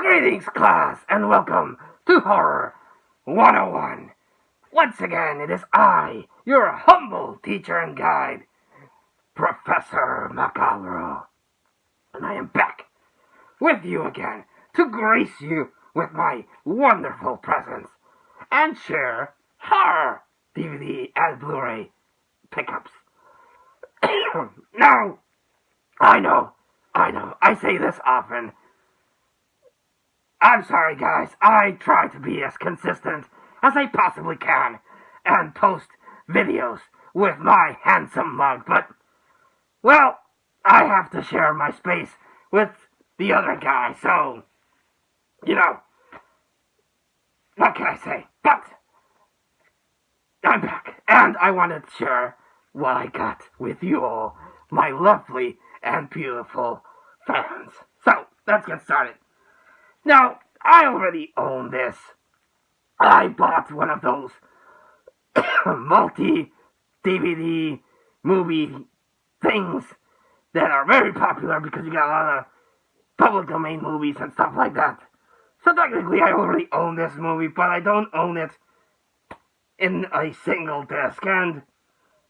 Greetings, class, and welcome to Horror 101. Once again, it is I, your humble teacher and guide, Professor Macabro. And I am back with you again to grace you with my wonderful presence and share horror DVD and Blu-ray pickups. Now, I know, I say this often. I'm sorry, guys. I try to be as consistent as I possibly can and post videos with my handsome mug, but, well, I have to share my space with the other guy, so, what can I say? But, I'm back, and I wanted to share what I got with you all, my lovely and beautiful fans. So, let's get started. Now, I already own this. I bought one of those multi-DVD movie things that are very popular because you got a lot of public domain movies and stuff like that. So technically I already own this movie, but I don't own it in a single disc. And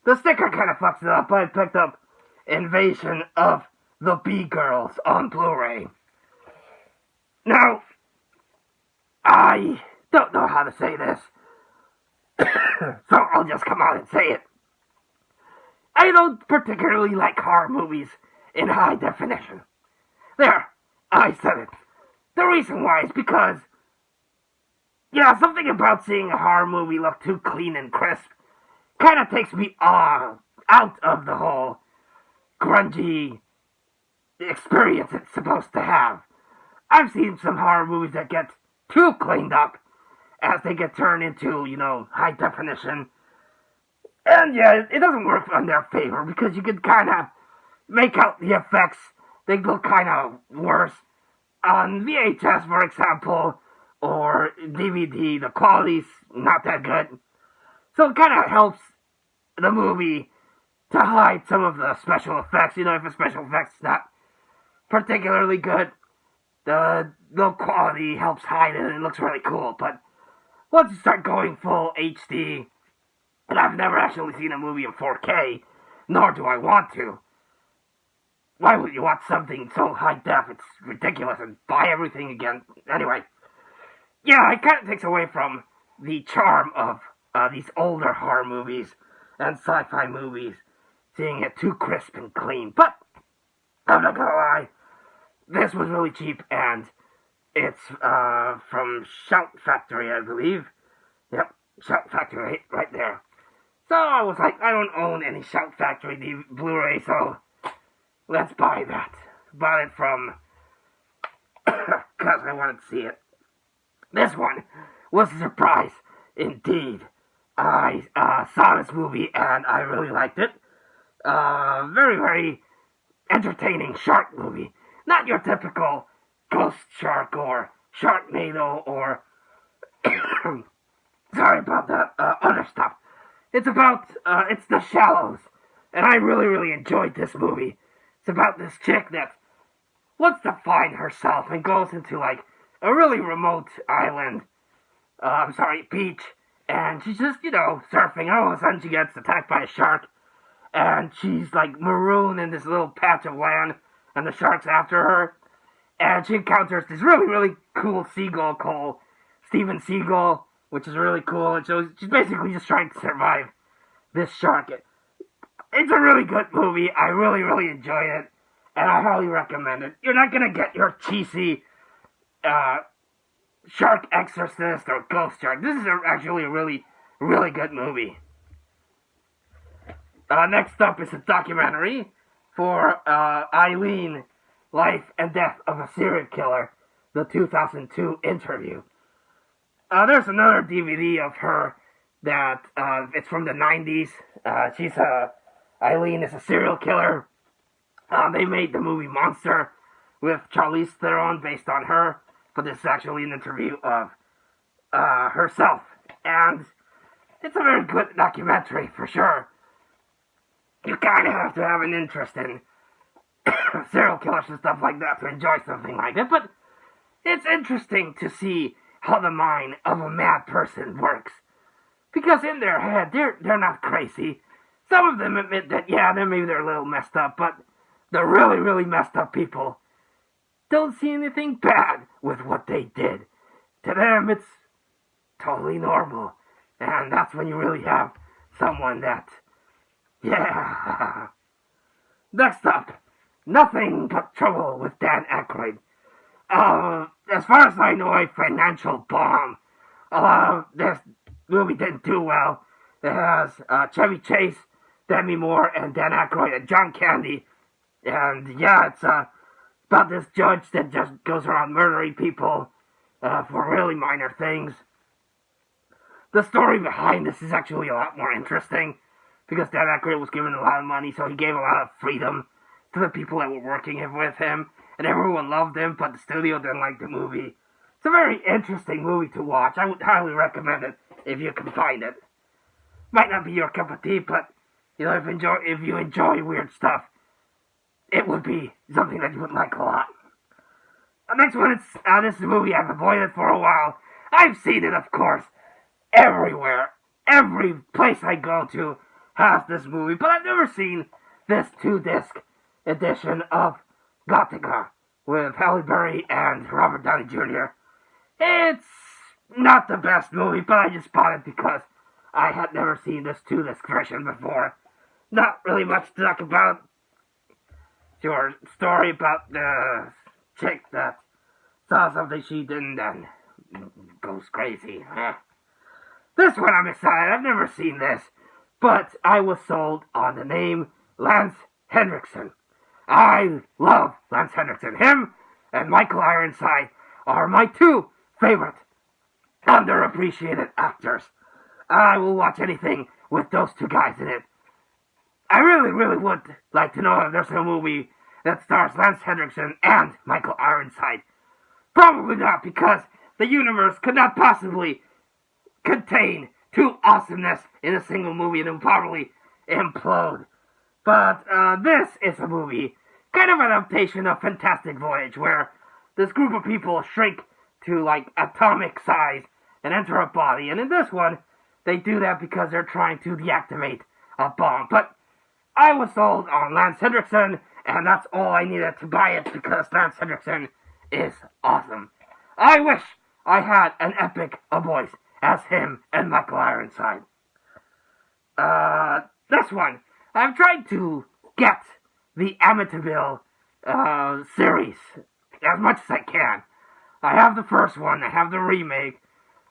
the sticker kind of fucks it up. I picked up Invasion of the B-Girls on Blu-ray. Now, I don't know how to say this, so I'll just come out and say it. I don't particularly like horror movies in high definition. There, I said it. The reason why is because, something about seeing a horror movie look too clean and crisp kind of takes me out of the whole grungy experience it's supposed to have. I've seen some horror movies that get too cleaned up as they get turned into, high definition. And it doesn't work in their favor because you can kind of make out the effects. They look kind of worse. On VHS, for example, or DVD, the quality's not that good. So it kind of helps the movie to hide some of the special effects. If the special effects not particularly good, the low quality helps hide it and it looks really cool. But once you start going full HD, and I've never actually seen a movie in 4K, nor do I want to. Why would you watch something so high def? It's ridiculous, and buy everything again. Anyway, it kind of takes away from the charm of these older horror movies and sci-fi movies, seeing it too crisp and clean. But I'm not gonna lie, this was really cheap, and it's from Shout Factory, I believe. Yep, Shout Factory right there. So I was like, I don't own any Shout Factory Blu-ray, so let's buy that. Bought it from, because I wanted to see it. This one was a surprise, indeed. I saw this movie, and I really liked it. Very, very entertaining shark movie. Not your typical Ghost Shark or Sharknado or sorry about that, other stuff. It's about, it's The Shallows, and I really, really enjoyed this movie. It's about this chick that wants to find herself and goes into, a really remote island, beach, and she's just, surfing, and all of a sudden she gets attacked by a shark, and she's, marooned in this little patch of land, and the shark's after her, and she encounters this really, really cool seagull called Steven Seagull, which is really cool, and so she's basically just trying to survive this shark. It's a really good movie. I really, really enjoyed it, and I highly recommend it. You're not gonna get your cheesy Shark Exorcist or Ghost Shark. This is actually a really, really good movie. Next up is a documentary for Eileen, Life and Death of a Serial Killer, the 2002 interview. There's another DVD of her that, it's from the 90s. Eileen is a serial killer. They made the movie Monster with Charlize Theron based on her, but this is actually an interview of herself. And it's a very good documentary, for sure. You kind of have to have an interest in serial killers and stuff like that to enjoy something like it, but It's interesting to see how the mind of a mad person works. Because in their head, they're not crazy. Some of them admit that, yeah, maybe they're a little messed up, but the really, really messed up people don't see anything bad with what they did. To them, it's totally normal. And that's when you really have someone that, yeah. Next up, Nothing But Trouble with Dan Aykroyd. As far as I know, a financial bomb. This movie didn't do well. It has Chevy Chase, Demi Moore, and Dan Aykroyd, and John Candy. And yeah, it's about this judge that just goes around murdering people for really minor things. The story behind this is actually a lot more interesting because Dan Aykroyd was given a lot of money, so he gave a lot of freedom to the people that were working with him, and everyone loved him, but the studio didn't like the movie. It's a very interesting movie to watch. I would highly recommend it if you can find it. Might not be your cup of tea, but you know, if you enjoy weird stuff, it would be something that you would like a lot. The next one is this is a movie I've avoided for a while. I've seen it, of course, everywhere. Every place I go to has this movie, but I've never seen this 2-disc edition of Gothica with Halle Berry and Robert Downey Jr. It's not the best movie, but I just bought it because I had never seen this 2-disc version before. Not really much to talk about. Your story about the chick that saw something she didn't and goes crazy. This one I'm excited. I've never seen this, but I was sold on the name Lance Henriksen. I love Lance Henriksen. Him and Michael Ironside are my two favorite underappreciated actors. I will watch anything with those two guys in it. I really, really would like to know if there's a movie that stars Lance Henriksen and Michael Ironside. Probably not, because the universe could not possibly contain two awesomeness in a single movie and it would probably implode. But this is a movie, kind of an adaptation of Fantastic Voyage, where this group of people shrink to like atomic size and enter a body. And in this one, they do that because they're trying to deactivate a bomb. But I was sold on Lance Henriksen, and that's all I needed to buy it because Lance Henriksen is awesome. I wish I had an epic a voice as him and Michael Ironside. This one, I've tried to get the Amityville series as much as I can. I have the first one, I have the remake,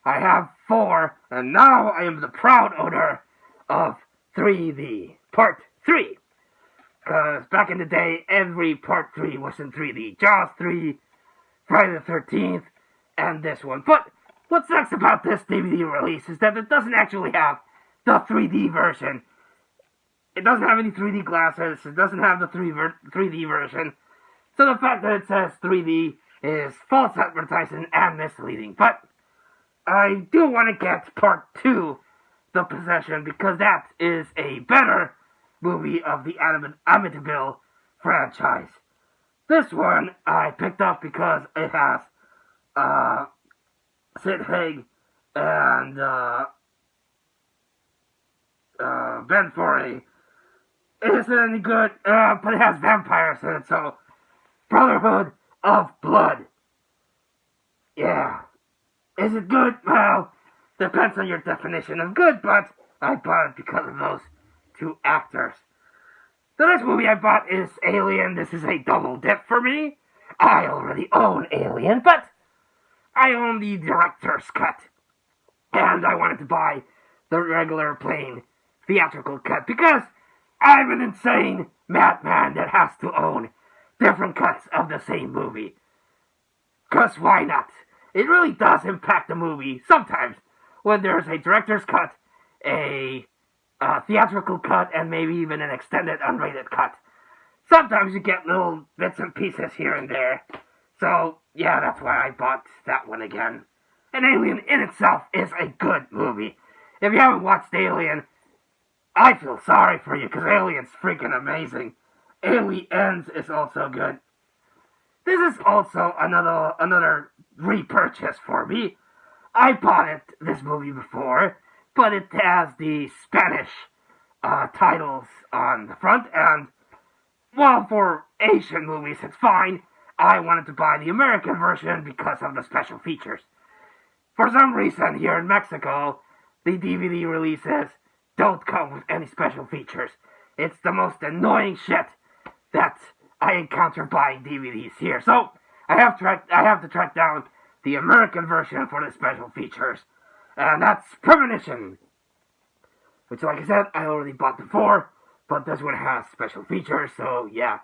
I have 4, and now I am the proud owner of 3D, Part 3. Because back in the day, every Part 3 was in 3D. Jaws 3, Friday the 13th, and this one. But what sucks about this DVD release is that it doesn't actually have the 3D version. It doesn't have any 3D glasses. It doesn't have the 3D version. So the fact that it says 3D is false advertising and misleading. But I do want to get Part 2, The Possession, because that is a better movie of the Amityville franchise. This one I picked up because it has Sid Haig and Ben Foray. It isn't any good, but it has vampires in it, so Brotherhood of Blood. Yeah. Is it good? Well, depends on your definition of good, but I bought it because of those two actors. The next movie I bought is Alien. This is a double dip for me. I already own Alien, but I own the director's cut. And I wanted to buy the regular plain theatrical cut because I'm an insane madman that has to own different cuts of the same movie. Because why not? It really does impact the movie sometimes when there's a director's cut, a theatrical cut, and maybe even an extended unrated cut. Sometimes you get little bits and pieces here and there. So, yeah, that's why I bought that one again. And Alien in itself is a good movie. If you haven't watched Alien, I feel sorry for you, because Alien's freaking amazing. Aliens is also good. This is also another repurchase for me. I bought this movie before, but it has the Spanish titles on the front, and while for Asian movies it's fine, I wanted to buy the American version because of the special features. For some reason, here in Mexico, the DVD releases don't come with any special features. It's the most annoying shit that I encounter buying DVDs here. So I have to track down the American version for the special features, and that's Premonition, which, like I said, I already bought before, but this one has special features. So yeah,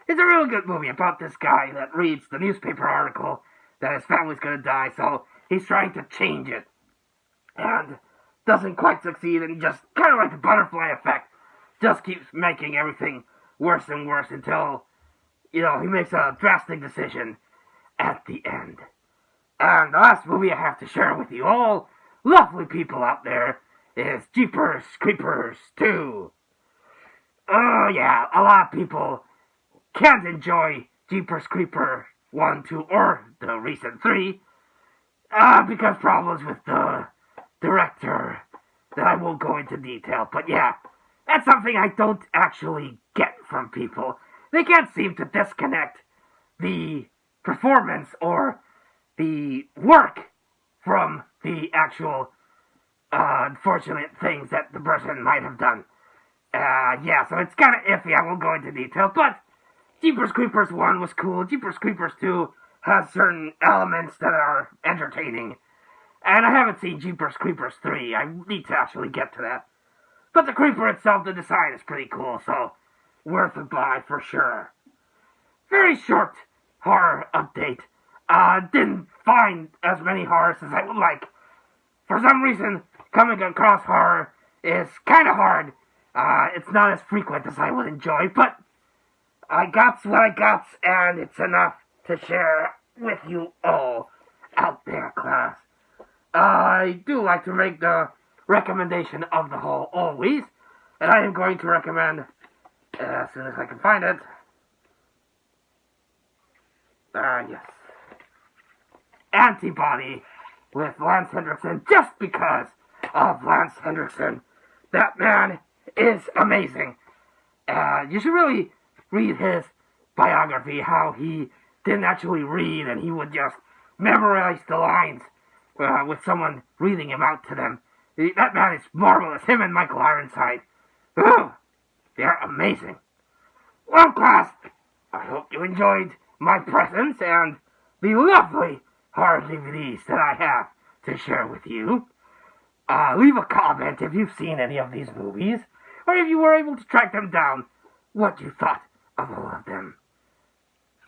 it's a real good movie about this guy that reads the newspaper article that his family's gonna die, so he's trying to change it, and doesn't quite succeed, and just kind of like the butterfly effect, just keeps making everything worse and worse until, he makes a drastic decision at the end. And the last movie I have to share with you all, lovely people out there, is Jeepers Creepers 2. Oh yeah, a lot of people can't enjoy Jeepers Creepers 1, 2, or the recent 3, because problems with the director that I won't go into detail. But yeah, that's something I don't actually get from people. They can't seem to disconnect the performance or the work from the actual unfortunate things that the person might have done. Yeah, so it's kind of iffy. I won't go into detail, but Jeepers Creepers 1 was cool. Jeepers Creepers 2 has certain elements that are entertaining. And I haven't seen Jeepers Creepers 3. I need to actually get to that. But the creeper itself, the design is pretty cool, so worth a buy for sure. Very short horror update. Didn't find as many horrors as I would like. For some reason, coming across horror is kind of hard. It's not as frequent as I would enjoy, but I got what I got, and it's enough to share with you all out there, class. I do like to make the recommendation of the haul always, and I am going to recommend, as soon as I can find it, yes, Antibody with Lance Henriksen, just because of Lance Henriksen. That man is amazing. You should really read his biography, how he didn't actually read and he would just memorize the lines with someone reading him out to them. That man is marvelous. Him and Michael Ironside. Ooh, they're amazing. Well, class, I hope you enjoyed my presence and the lovely horror DVDs that I have to share with you. Leave a comment if you've seen any of these movies, or if you were able to track them down, what you thought of all of them.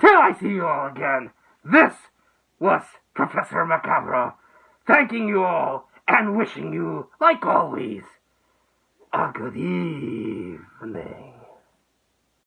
Till I see you all again, this was Professor Macabro, thanking you all and wishing you, like always, a good evening.